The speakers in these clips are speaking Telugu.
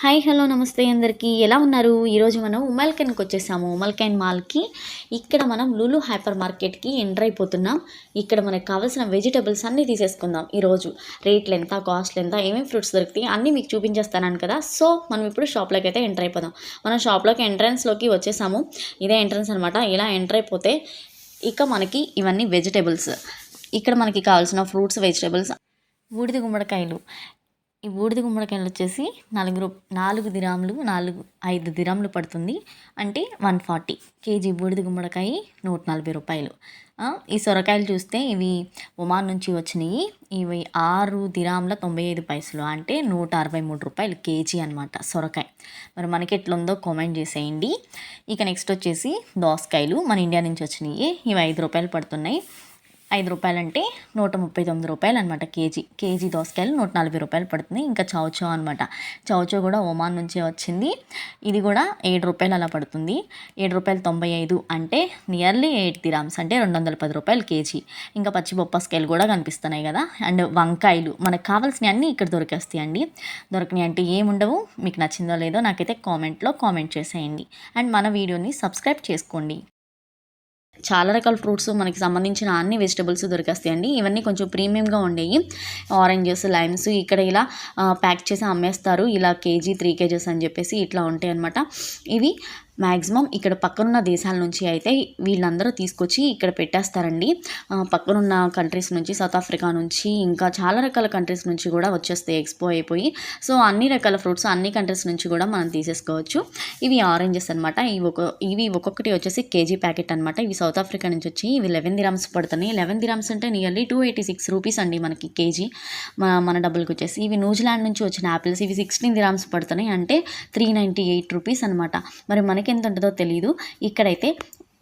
హాయ్ హలో నమస్తే అందరికీ ఎలా ఉన్నారు? ఈరోజు మనం ఉమల్కైన్కి వచ్చేసాము. ఉమల్కైన్ మాల్కి. ఇక్కడ మనం లులు హైపర్ మార్కెట్కి ఎంటర్ అయిపోతున్నాం. ఇక్కడ మనకు కావాల్సిన వెజిటబుల్స్ అన్నీ తీసేసుకుందాం. ఈరోజు రేట్లు ఎంత, కాస్ట్లు ఎంత, ఏమేమి ఫ్రూట్స్ దొరుకుతాయి అన్నీ మీకు చూపించేస్తాను కదా. సో మనం ఇప్పుడు షాప్లోకి అయితే ఎంటర్ అయిపోదాం. మనం షాప్లోకి ఎంట్రన్స్లోకి వచ్చేసాము. ఇదే ఎంట్రన్స్ అనమాట. ఇలా ఎంటర్ అయిపోతే ఇక మనకి ఇవన్నీ వెజిటబుల్స్, ఇక్కడ మనకి కావాల్సిన ఫ్రూట్స్, వెజిటబుల్స్, బూడిద గుమ్మడికాయలు. ఈ బూడిద గుమ్మడికాయలు వచ్చేసి 4 దిరాములు 5 దిరాములు పడుతుంది. అంటే 140 కేజీ బూడిద గుమ్మడికాయ 140 రూపాయలు. ఈ సొరకాయలు చూస్తే ఇవి ఒమాన్ నుంచి వచ్చినాయి. ఇవి 6 దిరాముల 95 పైసలు, అంటే 163 రూపాయలు కేజీ అనమాట సొరకాయ. మరి మనకి ఎట్లుందో కామెంట్ చేసేయండి. ఇక నెక్స్ట్ వచ్చేసి దోసకాయలు మన ఇండియా నుంచి వచ్చినాయి. ఇవి 5 రూపాయలు పడుతున్నాయి. 5 రూపాయలు అంటే 139 రూపాయలు అనమాట కేజీ దోసకాయలు 140 రూపాయలు పడుతుంది. ఇంకా చౌచో అనమాట. చౌచో కూడా ఒమాన్ నుంచే వచ్చింది. ఇది కూడా 7 రూపాయలు అలా పడుతుంది. 7 రూపాయలు 95 అంటే నియర్లీ 8 దిరామ్స్, అంటే 210 రూపాయలు కేజీ. ఇంకా పచ్చి బొప్పాస్కాయలు కూడా కనిపిస్తున్నాయి కదా. అండ్ వంకాయలు మనకు కావాల్సినవి అన్నీ ఇక్కడ దొరికేస్తాయి అండి. దొరికినాయి అంటే ఏముండవు. మీకు నచ్చిందో లేదో నాకైతే కామెంట్లో కామెంట్ చేసేయండి. అండ్ మన వీడియోని సబ్స్క్రైబ్ చేసుకోండి. చాలా రకాల ఫ్రూట్స్ మనకి సంబంధించిన అన్ని వెజిటబుల్స్ దొరికేస్తాయండి. ఇవన్నీ కొంచెం ప్రీమియంగా ఉండేవి. ఆరెంజెస్, లైమ్స్ ఇక్కడ ఇలా ప్యాక్ చేసి అమ్మేస్తారు. ఇలా కేజీ 3 కేజెస్ అని చెప్పేసి ఇట్లా ఉంటాయి అన్నమాట. ఇవి మ్యాక్సిమం ఇక్కడ పక్కనున్న దేశాల నుంచి అయితే వీళ్ళందరూ తీసుకొచ్చి ఇక్కడ పెట్టేస్తారండి. పక్కనున్న కంట్రీస్ నుంచి, సౌత్ ఆఫ్రికా నుంచి, ఇంకా చాలా రకాల కంట్రీస్ నుంచి కూడా వచ్చేస్తాయి ఎక్స్పో అయిపోయి. సో అన్ని రకాల ఫ్రూట్స్ అన్ని కంట్రీస్ నుంచి కూడా మనం తీసేసుకోవచ్చు. ఇవి ఆరెంజెస్ అనమాట. ఇవి ఒక్కొక్కటి వచ్చేసి కేజీ ప్యాకెట్ అనమాట. ఇవి సౌత్ ఆఫ్రికా నుంచి వచ్చి ఇవి 11 దిరామ్స్ పడుతున్నాయి. 11 దిరామ్స్ అంటే నియర్లీ 286 రూపీస్ అండి మనకి కేజీ మన డబ్బులకి వచ్చేసి. ఇవి న్యూజిలాండ్ నుంచి వచ్చిన యాపిల్స్. ఇవి 16 దిరామ్స్ పడుతున్నాయి, అంటే 398 రూపీస్ అనమాట. మరి మనకి ఎంత ఉంటుందో తెలియదు. ఇక్కడైతే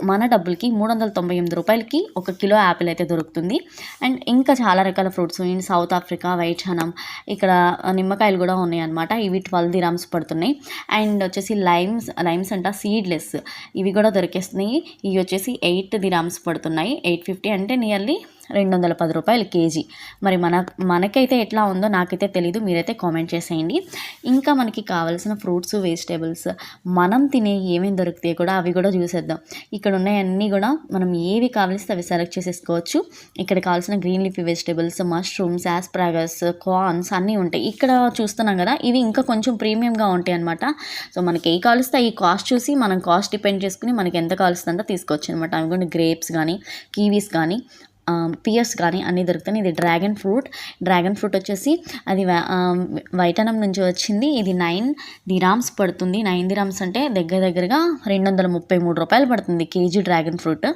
మన డబ్బులకి 398 రూపాయలకి 1 కిలో యాపిల్ అయితే దొరుకుతుంది. అండ్ ఇంకా చాలా రకాల fruits in South Africa, white హనం, ఇక్కడ నిమ్మకాయలు కూడా ఉన్నాయి అనమాట. ఇవి 12 దిరామ్స్ పడుతున్నాయి. అండ్ వచ్చేసి లైమ్స్ అంట సీడ్లెస్, ఇవి కూడా దొరికేస్తున్నాయి. ఇవి వచ్చేసి 8 దిరామ్స్ పడుతున్నాయి. 850 అంటే నియర్లీ 210 రూపాయలు కేజీ. మరి మనకైతే ఎట్లా ఉందో నాకైతే తెలీదు, మీరైతే కామెంట్ చేసేయండి. ఇంకా మనకి కావాల్సిన ఫ్రూట్స్, వెజిటేబుల్స్, మనం తినే ఏమేమి దొరుకుతాయి కూడా అవి కూడా చూసేద్దాం. ఇక్కడ ఉన్నాయన్నీ కూడా మనం ఏవి కావాల్సి అవి సెలెక్ట్ చేసేసుకోవచ్చు. ఇక్కడ కావాల్సిన green leafy vegetables, mushrooms, asparagus, corns అన్నీ ఉంటాయి. ఇక్కడ చూస్తున్నాం కదా, ఇవి ఇంకా కొంచెం ప్రీమియంగా ఉంటాయి అనమాట. సో మనకి ఏ కావాల్స్తే ఈ కాస్ట్ చూసి మనం కాస్ట్ డిపెండ్ చేసుకుని మనకి ఎంత కావాల్సిందో తీసుకోవచ్చు అనమాట. అవి కూడా గ్రేప్స్ కానీ, కివీస్ కానీ, పియర్స్ కానీ అన్నీ దొరుకుతాయి. ఇది డ్రాగన్ ఫ్రూట్ వచ్చేసి అది వైటనం నుంచి వచ్చింది. ఇది 9 దిరామ్స్ పడుతుంది. 9 దిరామ్స్ అంటే దగ్గరగా 233 రూపాయలు పడుతుంది కేజీ డ్రాగన్ ఫ్రూట్.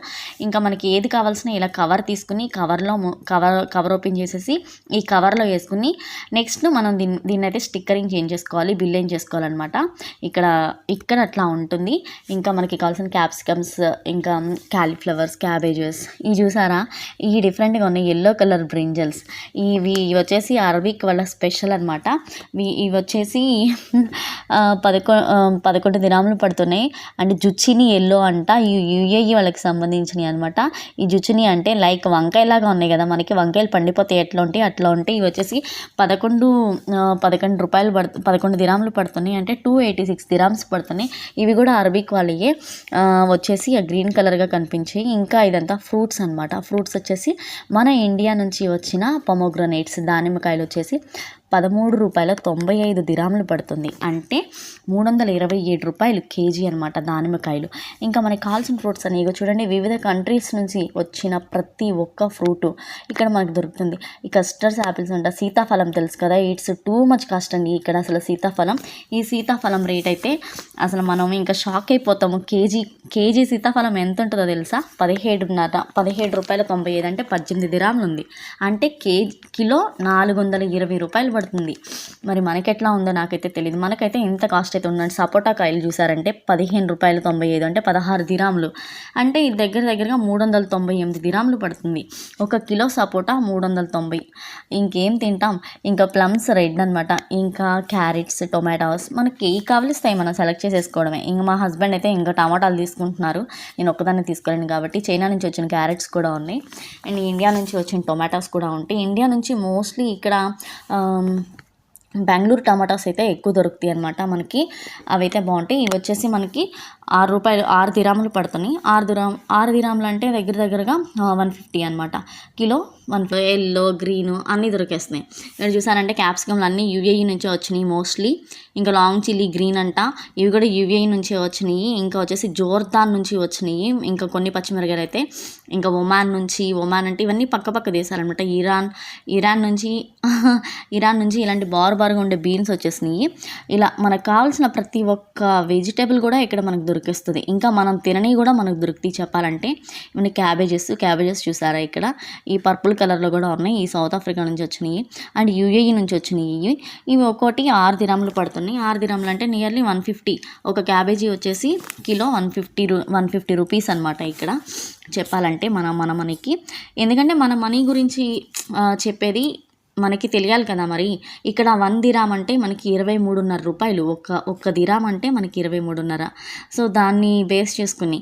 ఇంకా మనకి ఏది కావాల్సిన ఇలా కవర్ తీసుకుని కవర్ ఓపెన్ చేసేసి ఈ కవర్లో వేసుకుని నెక్స్ట్ మనం దీన్ని అయితే స్టిక్కరింగ్ చేంజ్ చేసుకోవాలి, బిల్ ఏం చేసుకోవాలన్నమాట. ఇక్కడ అట్లా ఉంటుంది. ఇంకా మనకి కావాల్సిన క్యాప్సికమ్స్, ఇంకా కాలీఫ్లవర్స్, క్యాబేజెస్, ఇవి చూసారా, ఈ డిఫరెంట్గా ఉన్నాయి ఎల్లో కలర్ బ్రింజల్స్. ఇవి వచ్చేసి అరబిక్ వాళ్ళ స్పెషల్ అనమాట. ఇవి వచ్చేసి 11 దినాములు పడుతున్నాయి. అంటే జుచ్చిని ఎల్లో అంట. ఈ యుఏఈ వాళ్ళకి సంబంధించినవి అనమాట. ఈ జుచ్చిని అంటే లైక్ వంకాయలాగా ఉన్నాయి కదా, మనకి వంకాయలు పండిపోతే ఎట్లా ఉంటాయి అట్లా ఉంటాయి. ఇవి వచ్చేసి 11 రూపాయలు 11 దిరాములు పడుతున్నాయి, అంటే 286 దిరామ్స్ పడుతున్నాయి. ఇవి కూడా అరబిక్ వాళ్ళే వచ్చేసి గ్రీన్ కలర్గా కనిపించాయి. ఇంకా ఇదంతా ఫ్రూట్స్ అనమాట. ఫ్రూట్స్ వచ్చేసి మన ఇండియా నుంచి వచ్చిన పొమోగ్రనేట్స్, దానిమ్మకాయలు వచ్చేసి 13 రూపాయల 95 దిరాములు పడుతుంది, అంటే 327 రూపాయలు కేజీ అనమాట దానిమ్మకాయలు. ఇంకా మనకి కావాల్సిన ఫ్రూట్స్ అని ఇక చూడండి, వివిధ కంట్రీస్ నుంచి వచ్చిన ప్రతి ఒక్క ఫ్రూటు ఇక్కడ మనకు దొరుకుతుంది. ఈ కస్టర్స్ యాపిల్స్ అంట, సీతాఫలం తెలుసు కదా, ఇట్స్ టూ మచ్ కాస్ట్ అండి ఇక్కడ అసలు సీతాఫలం. ఈ సీతాఫలం రేట్ అయితే అసలు మనం ఇంకా షాక్ అయిపోతాము. కేజీ సీతాఫలం ఎంత ఉంటుందో తెలుసా? 17 రూపాయల 95, అంటే 18 దిరాములు ఉంది. అంటే కిలో 420 రూపాయలు పడుతుంది. మరి మనకెట్లా ఉందో నాకైతే తెలియదు. మనకైతే ఎంత కాస్ట్ అయితే ఉందండి. సపోటా కాయలు చూసారంటే 15 రూపాయల 95, అంటే 16 దిరాములు. అంటే ఇది దగ్గరగా 398 దిరాములు పడుతుంది. 1 కిలో సపోటా 390. ఇంకేం తింటాం. ఇంకా ప్లమ్స్ రెడ్ అనమాట. ఇంకా క్యారెట్స్, టొమాటోస్, మనకి ఏ కావలిస్తాయి మనం సెలెక్ట్ చేసేసుకోవడమే. ఇంకా మా హస్బెండ్ అయితే ఇంకా టమాటాలు తీసుకుంటున్నారు. నేను ఒక్కదాన్ని తీసుకోలేను కాబట్టి. చైనా నుంచి వచ్చిన క్యారెట్స్ కూడా ఉన్నాయి. అండ్ ఇండియా నుంచి వచ్చిన టొమాటోస్ కూడా ఉంటాయి. ఇండియా నుంచి మోస్ట్లీ ఇక్కడ బెంగళూరు టమాటాస్ అయితే ఎక్కువ దొరుకుతాయి అనమాట మనకి. అవైతే బాగుంటాయి. ఇవి వచ్చేసి మనకి ₹6 6 దిరాములు పడుతున్నాయి. 6 దిరాములు అంటే దగ్గరగా 150 అనమాట కిలో. ఎల్లో గ్రీను అన్నీ దొరికేస్తున్నాయి. ఇక్కడ చూసారంటే క్యాప్సికమ్లు అన్నీ యూఏఈ నుంచే వచ్చినాయి మోస్ట్లీ. ఇంకా లాంగ్ చిల్లీ గ్రీన్ అంట, ఇవి కూడా యూఏఈ నుంచే వచ్చినాయి. ఇంకా వచ్చేసి జోర్దాన్ నుంచి వచ్చినాయి. ఇంకా కొన్ని పచ్చిమిరకాయలు అయితే ఇంకా ఒమాన్ అంటే ఇవన్నీ పక్క దేశాలన్నమాట. ఇరాన్ నుంచి ఇలాంటి బారుగా ఉండే బీన్స్ వచ్చేసినాయి. ఇలా మనకు కావాల్సిన ప్రతి ఒక్క వెజిటేబుల్ కూడా ఇక్కడ మనకు దొరికిస్తుంది. ఇంకా మనం తినని కూడా మనకు దొరుకుతాయి చెప్పాలంటే. ఇవన్నీ క్యాబేజెస్ చూసారా ఇక్కడ ఈ పర్పుల్ కలర్లో కూడా ఉన్నాయి. ఈ సౌత్ ఆఫ్రికా నుంచి వచ్చినాయి అండ్ యూఏఈ నుంచి వచ్చినాయి. ఇవి ఒక్కోటి 6 దిరాములు పడుతున్నాయి. 6 దిరాములు అంటే నియర్లీ 150. ఒక క్యాబేజీ వచ్చేసి కిలో 150 రూపీస్ అనమాట ఇక్కడ చెప్పాలంటే మన మనీకి. ఎందుకంటే మన మనీ గురించి చెప్పేది మనకి తెలియాలి కదా. మరి ఇక్కడ 1 దిరామ్ అంటే మనకి 23.5 రూపాయలు. ఒక్క దిరామ్ అంటే మనకి 23.5. సో దాన్ని బేస్ చేసుకుని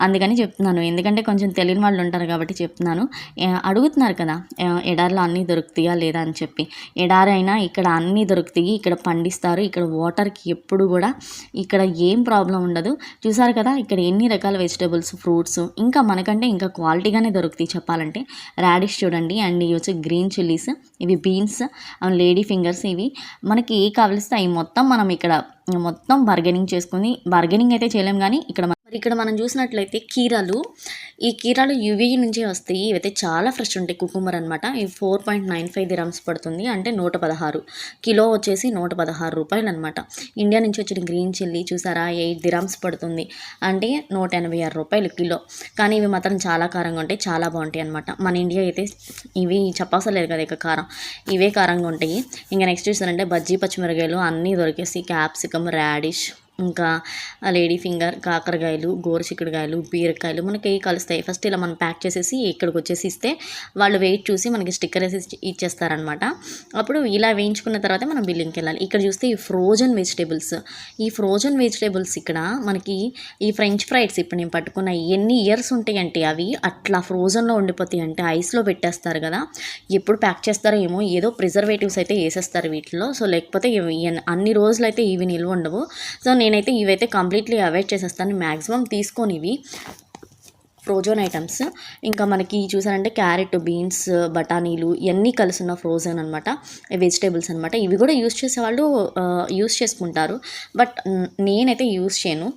అందుకని చెప్తున్నాను. ఎందుకంటే కొంచెం తెలియని వాళ్ళు ఉంటారు కాబట్టి చెప్తున్నాను. అడుగుతున్నారు కదా ఎడారిలో అన్నీ దొరుకుతాయా లేదా అని చెప్పి. ఎడారి అయినా ఇక్కడ అన్నీ దొరుకుతాయి. ఇక్కడ పండిస్తారు. ఇక్కడ వాటర్కి ఎప్పుడు కూడా ఇక్కడ ఏం ప్రాబ్లం ఉండదు. చూసారు కదా ఇక్కడ ఎన్ని రకాల వెజిటేబుల్స్, ఫ్రూట్స్ ఇంకా మనకంటే ఇంకా క్వాలిటీగానే దొరుకుతాయి చెప్పాలంటే. రాడిష్ చూడండి అండ్ ఇవి వచ్చి గ్రీన్ చిల్లీస్, ఇవి బీన్స్, లేడీ ఫింగర్స్. ఇవి మనకి ఏ కావలిస్తే అవి మొత్తం మనం ఇక్కడ మొత్తం బార్గెనింగ్ అయితే చేయలేం. కానీ ఇక్కడ మనం చూసినట్లయితే ఈ కీరాలు యూఏఈ నుంచే వస్తాయి. ఇవైతే చాలా ఫ్రెష్ ఉంటాయి. కుకుంబర్ అనమాట. ఇవి 4.95 దిరామ్స్ పడుతుంది. అంటే 116 కిలో వచ్చేసి 116 రూపాయలు అనమాట. ఇండియా నుంచి వచ్చిన గ్రీన్ చిల్లీ చూసారా 8 దిరామ్స్ పడుతుంది. అంటే 186 రూపాయలు కిలో. కానీ ఇవి మాత్రం చాలా కారంగా ఉంటాయి, చాలా బాగుంటాయి అనమాట. మన ఇండియా అయితే ఇవి చెప్పవసరం కదా ఇక కారం, ఇవే కారంగా ఉంటాయి. ఇంకా నెక్స్ట్ చూసారంటే బజ్జీ పచ్చిమిరకాయలు అన్నీ దొరికేసి క్యాప్సికమ్, రాడిష్, ఇంకా లేడీ ఫింగర్, కాకరకాయలు, గోరుచిక్కుడుకాయలు, బీరకాయలు మనకి ఏ కలుస్తాయి. ఫస్ట్ ఇలా మనం ప్యాక్ చేసేసి ఇక్కడికి వచ్చేసి ఇస్తే వాళ్ళు వెయిట్ చూసి మనకి స్టిక్కర్ వేసి ఇచ్చేస్తారనమాట. అప్పుడు ఇలా వేయించుకున్న తర్వాత మనం బిల్లింగ్కి వెళ్ళాలి. ఇక్కడ చూస్తే ఈ ఫ్రోజన్ వెజిటేబుల్స్ ఇక్కడ మనకి ఈ ఫ్రెంచ్ ఫ్రైడ్స్ ఇప్పుడు నేను పట్టుకున్న ఎన్ని ఇయర్స్ ఉంటాయంటే అవి అట్లా ఫ్రోజన్లో ఉండిపోతాయి. అంటే ఐస్లో పెట్టేస్తారు కదా, ఎప్పుడు ప్యాక్ చేస్తారో ఏమో, ఏదో ప్రిజర్వేటివ్స్ అయితే వేసేస్తారు వీటిలో. సో లేకపోతే అన్ని రోజులు అయితే ఇవి నిల్వ ఉండవు. సో నేనైతే ఇవైతే కంప్లీట్లీ అవాయిడ్ చేసేస్తాను. మ్యాక్సిమం తీసుకొని ఇవి ఫ్రోజన్ ఐటమ్స్. ఇంకా మనకి చూసారంటే క్యారెట్, బీన్స్, బఠానీలు ఇవన్నీ కలిసిన ఫ్రోజన్ అనమాట వెజిటేబుల్స్ అనమాట. ఇవి కూడా యూస్ చేసుకుంటారు, బట్ నేనైతే యూస్ చేయను.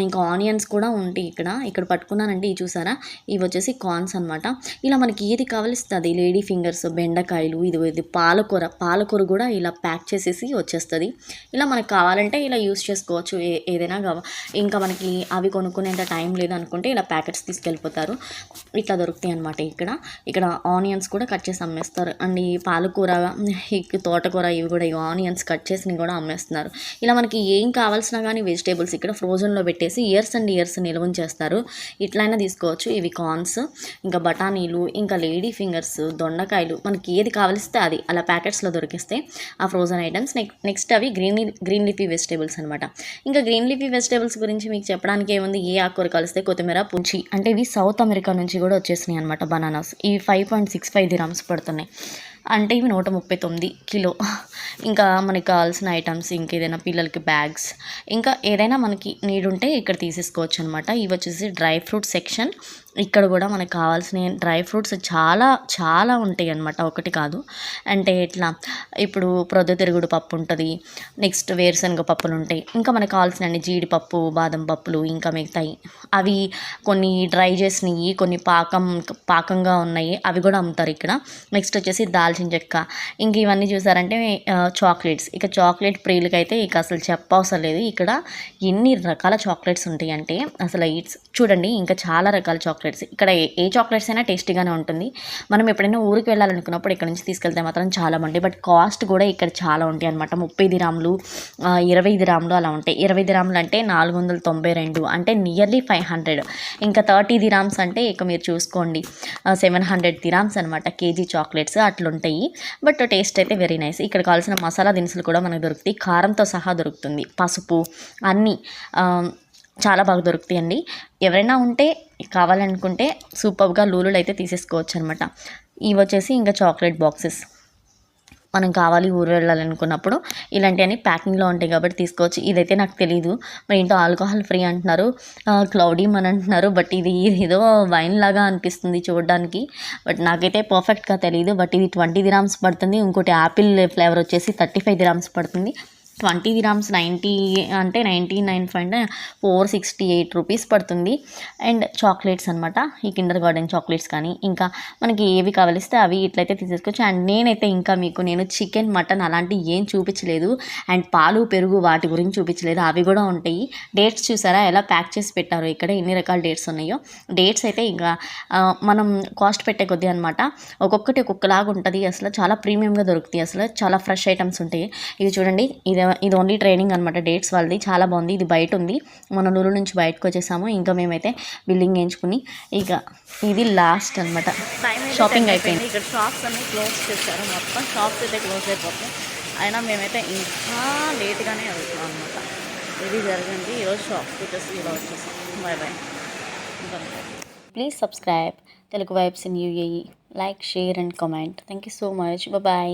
ఇంకా ఆనియన్స్ కూడా ఉంటాయి ఇక్కడ పట్టుకున్నానండి. ఇవి చూసారా ఇవి వచ్చేసి కార్న్స్ అనమాట. ఇలా మనకి ఏది కావలిస్తుంది, లేడీ ఫింగర్స్, బెండకాయలు, ఇది పాలకూర కూడా ఇలా ప్యాక్ చేసేసి వచ్చేస్తుంది. ఇలా మనకు కావాలంటే ఇలా యూస్ చేసుకోవచ్చు ఏదైనా ఇంకా మనకి అవి కొనుక్కునేంత టైం లేదు అనుకుంటే ఇలా ప్యాకెట్స్ వెళ్ళిపోతారు. ఇట్లా దొరుకుతాయి అనమాట. ఇక్కడ ఆనియన్స్ కూడా కట్ చేసి అమ్మేస్తారు. అండ్ ఈ పాలకూర, తోటకూర ఇవి కూడా ఈ ఆనియన్స్ కట్ చేసి కూడా అమ్మేస్తున్నారు. ఇలా మనకి ఏం కావాల్సినా కానీ వెజిటేబుల్స్ ఇక్కడ ఫ్రోజన్లో పెట్టేసి ఇయర్స్ అండ్ ఇయర్స్ నిల్వ చేస్తారు. ఇట్లయినా తీసుకోవచ్చు. ఇవి కార్న్స్, ఇంకా బఠానీలు, ఇంకా లేడీ ఫింగర్స్, దొండకాయలు మనకి ఏది కావలిస్తే అది అలా ప్యాకెట్స్లో దొరికిస్తాయి ఆ ఫ్రోజన్ ఐటమ్స్. నెక్స్ట్ అవి గ్రీన్ లీఫీ వెజిటేబుల్స్ అనమాట. ఇంకా గ్రీన్ లీఫీ వెజిటేబుల్స్ గురించి మీకు చెప్పడానికి ఏముంది, ఏ ఆకుకూర కలిస్తే కొత్తిమీర, పుంచి అంటే ఇవి సౌత్ అమెరికా నుంచి కూడా వచ్చేసినాయి అనమాట. బనానాస్ ఇవి 5.65 దిరామ్స్ పడుతున్నాయి. అంటే ఇవి 139 కిలో. ఇంకా మనకి కావాల్సిన ఐటమ్స్, ఇంకేదైనా పిల్లలకి బ్యాగ్స్, ఇంకా ఏదైనా మనకి నీడ్ ఉంటే ఇక్కడ తీసేసుకోవచ్చు అనమాట. ఇవి వచ్చేసి డ్రై ఫ్రూట్ సెక్షన్. ఇక్కడ కూడా మనకు కావాల్సిన డ్రై ఫ్రూట్స్ చాలా ఉంటాయి అనమాట, ఒకటి కాదు. అంటే ఇట్లా ఇప్పుడు ప్రొద్దుతిరుగుడు పప్పు ఉంటుంది, నెక్స్ట్ వేరుశనగ పప్పులు ఉంటాయి, ఇంకా మనకు కావాల్సిన జీడిపప్పు, బాదం పప్పులు, ఇంకా మిగతాయి అవి కొన్ని డ్రై చేసినవి, కొన్ని పాకంగా ఉన్నాయి, అవి కూడా అమ్ముతారు ఇక్కడ. నెక్స్ట్ వచ్చేసి దాల్చిన చెక్క. ఇంక ఇవన్నీ చూసారంటే చాక్లెట్స్. ఇక చాక్లెట్ ప్రియులకి అయితే ఇక అసలు చెప్పవసరం లేదు. ఇక్కడ ఎన్ని రకాల చాక్లెట్స్ ఉంటాయి అంటే అసలు చూడండి, ఇంకా చాలా రకాల చాక్లెట్స్. ఇక్కడ ఏ చాక్లెట్స్ అయినా టేస్టీగానే ఉంటుంది. మనం ఎప్పుడైనా ఊరికి వెళ్ళాలనుకున్నప్పుడు ఇక్కడ నుంచి తీసుకెళ్తే మాత్రం చాలా ఉంటాయి. బట్ కాస్ట్ కూడా ఇక్కడ చాలా ఉంటాయి అనమాట. 30 దిరాములు, 20 దిరాములు అలా ఉంటాయి. 20 దిరాములు అంటే 492, అంటే నియర్లీ 500. ఇంకా 30 దిరామ్స్ అంటే ఇక మీరు చూసుకోండి 700 దిరామ్స్ అనమాట కేజీ చాక్లెట్స్ అట్లుంటాయి. బట్ టేస్ట్ అయితే వెరీ నైస్. ఇక్కడ కావాల్సిన మసాలా దినుసులు కూడా మనకు దొరుకుతాయి, కారంతో సహా దొరుకుతుంది, పసుపు అన్నీ చాలా బాగా దొరుకుతాయండి. ఎవరైనా ఉంటే కావాలనుకుంటే సూపర్గా లూలులు అయితే తీసేసుకోవచ్చు అనమాట. ఇవి వచ్చేసి ఇంకా చాక్లెట్ బాక్సెస్. మనం కావాలి ఊరు వెళ్ళాలనుకున్నప్పుడు ఇలాంటివన్నీ ప్యాకింగ్లో ఉంటాయి కాబట్టి తీసుకోవచ్చు. ఇదైతే నాకు తెలీదు, మరి ఏంటో ఆల్కహాల్ ఫ్రీ అంటున్నారు, క్లౌడీ అని అంటున్నారు. బట్ ఇది ఏదో వైన్ లాగా అనిపిస్తుంది చూడడానికి. బట్ నాకైతే పర్ఫెక్ట్గా తెలియదు. బట్ ఇది 20 dirhams పడుతుంది. ఇంకోటి యాపిల్ ఫ్లేవర్ వచ్చేసి 35 dirhams పడుతుంది. 20 dirhams 90 అంటే 99 468 రూపీస్ పడుతుంది. అండ్ చాక్లెట్స్ అనమాట, ఈ కిండర్ గార్డెన్ చాక్లెట్స్ కానీ ఇంకా మనకి ఏవి కావలిస్తే అవి ఇట్లయితే తీసేసుకోవచ్చు. అండ్ నేనైతే ఇంకా నేను చికెన్ మటన్ అలాంటివి ఏం చూపించలేదు. అండ్ పాలు పెరుగు వాటి గురించి చూపించలేదు, అవి కూడా ఉంటాయి. డేట్స్ చూసారా ఎలా ప్యాక్ చేసి పెట్టారో, ఇక్కడ ఎన్ని రకాల డేట్స్ ఉన్నాయో. డేట్స్ అయితే ఇంకా మనం కాస్ట్ పెట్టే కొద్దీ అనమాట, ఒక్కొక్కటి ఒక్కొక్కలాగా ఉంటుంది. అసలు చాలా ప్రీమియంగా దొరుకుతాయి, అసలు చాలా ఫ్రెష్ ఐటమ్స్ ఉంటాయి. ఇది చూడండి, ఇది ఓన్లీ ట్రైనింగ్ అనమాట డేట్స్ వాళ్ళది, చాలా బాగుంది. ఇది బయట ఉంది, మన ఊరు నుంచి బయటకు వచ్చేసాము. ఇంకా మేమైతే బిల్డింగ్ వేయించుకుని ఇక ఇది లాస్ట్ అనమాట, షాపింగ్ అయిపోయింది. ఇక్కడ షాప్స్ అన్నీ క్లోజ్ చేశారు, మొత్తం షాప్స్ అయితే క్లోజ్ అయిపోతాయి. అయినా మేమైతే ఇంకా లేట్గానే వెళ్తున్నాం అనమాట. ఇది జరిగింది ఈరోజు షాప్కి వచ్చేసి ఇలా వచ్చేసాం. Bye bye. Please subscribe Telugu vibes in UAE. Like, share and comment. Thank you so much. Bye.